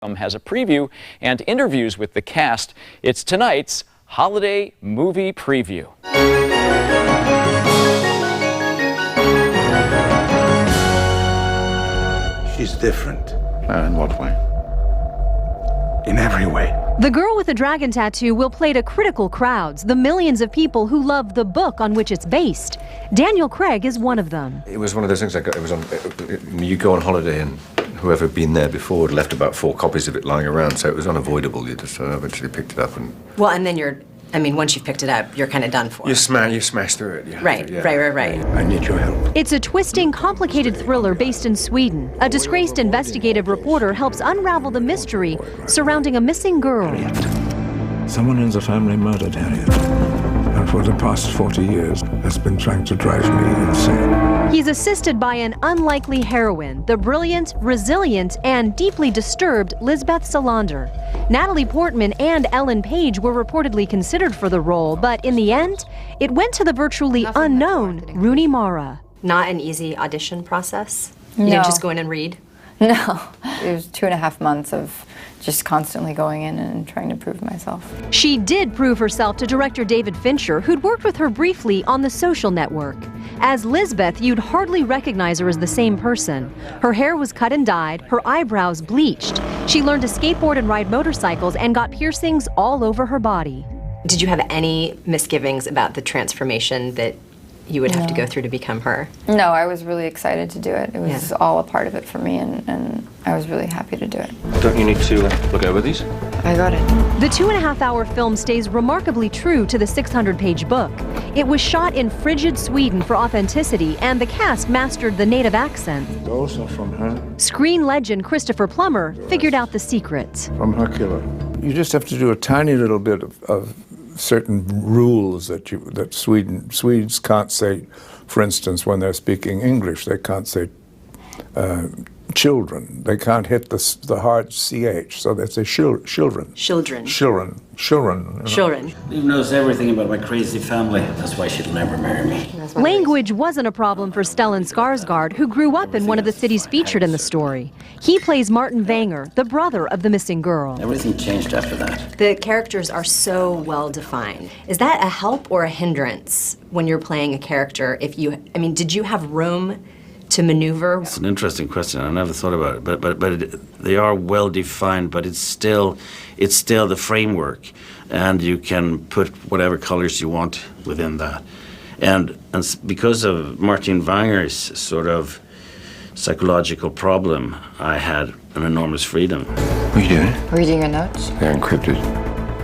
Has a preview and interviews with the cast. It's tonight's holiday movie preview. She's different. In what way? In every way. The girl with the dragon tattoo will play to critical crowds, the millions of people who love the book on which it's based. Daniel Craig is one of them. It was one of those things you go on holiday and whoever had been there before had left about 4 copies of it lying around, so it was unavoidable. You just eventually picked it up and... Well, and then once you've picked it up, you're kind of done for. You smash through it. Right. I need your help. It's a twisting, complicated thriller based in Sweden. A disgraced investigative reporter helps unravel the mystery surrounding a missing girl. Someone in the family murdered Harriet, and for the past 40 years has been trying to drive me insane. He's assisted by an unlikely heroine, the brilliant, resilient, and deeply disturbed Lisbeth Salander. Natalie Portman and Ellen Page were reportedly considered for the role, but in the end, it went to the virtually unknown Rooney Mara. Not an easy audition process? No. You didn't just go in and read? No. It was 2.5 months of just constantly going in and trying to prove myself. She did prove herself to director David Fincher, who'd worked with her briefly on The Social Network. As Lisbeth, you'd hardly recognize her as the same person. Her hair was cut and dyed, her eyebrows bleached. She learned to skateboard and ride motorcycles and got piercings all over her body. Did you have any misgivings about the transformation that you would have to go through to become her? No, I was really excited to do it. It was all a part of it for me, and I was really happy to do it. Don't you need to look over these? I got it. The 2.5-hour film stays remarkably true to the 600-page book. It was shot in frigid Sweden for authenticity, and the cast mastered the native accent. Those are from her. Screen legend Christopher Plummer figured out the secret. From her killer. You just have to do a tiny little bit of certain rules that Swedes can't say. For instance, when they're speaking English, they can't say children. They can't hit the hard CH, so they say children. Children. Children. Children. Children. Eve knows everything about my crazy family. That's why she'll never marry me. Language wasn't a problem for Stellan Skarsgard, who grew up in one of the cities featured in the story. He plays Martin Wenger, the brother of the missing girl. Everything changed after that. The characters are so well defined. Is that a help or a hindrance when you're playing a character? Did you have room to maneuver? It's an interesting question. I never thought about it, but they are well defined. But it's still the framework, and you can put whatever colors you want within that. And because of Martin Wenger's sort of psychological problem, I had an enormous freedom. What are you doing? Reading your notes? They're encrypted.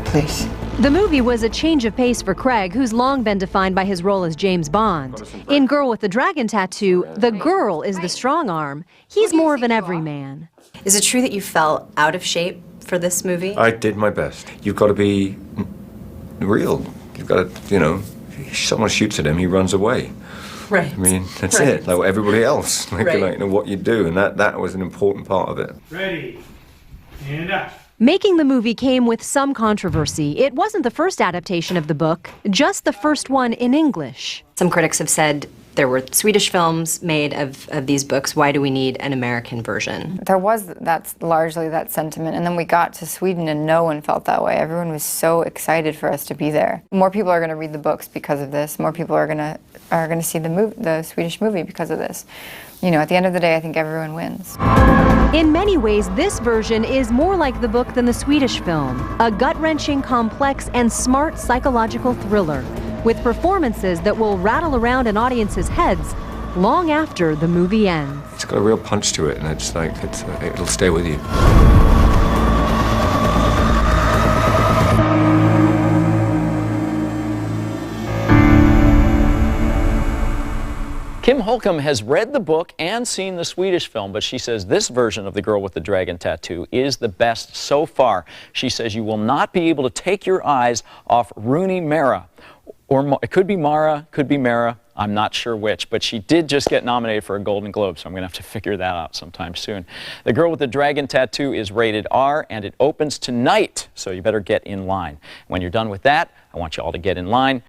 Please. The movie was a change of pace for Craig, who's long been defined by his role as James Bond. In Girl with the Dragon Tattoo, the girl is the strong arm. He's more of an everyman. Is it true that you felt out of shape for this movie? I did my best. You've got to be real. You've got to, if someone shoots at him, he runs away. Right. I mean, that's it, like everybody else. What you do, and that was an important part of it. Ready, and up. Making the movie came with some controversy. It wasn't the first adaptation of the book, just the first one in English. Some critics have said there were Swedish films made of these books. Why do we need an American version? That's largely that sentiment, and then we got to Sweden and no one felt that way. Everyone was so excited for us to be there. More people are going to read the books because of this. More people are going to see the Swedish movie because of this. At the end of the day, I think everyone wins. In many ways, this version is more like the book than the Swedish film. A gut-wrenching, complex, and smart psychological thriller with performances that will rattle around an audience's heads long after the movie ends. It's got a real punch to it, and it'll stay with you. Kim Holcomb has read the book and seen the Swedish film, but she says this version of The Girl with the Dragon Tattoo is the best so far. She says you will not be able to take your eyes off Rooney Mara. Or it could be Mara, could be Mara. I'm not sure which, but she did just get nominated for a Golden Globe, so I'm going to have to figure that out sometime soon. The Girl with the Dragon Tattoo is rated R, and it opens tonight, so you better get in line. When you're done with that, I want you all to get in line.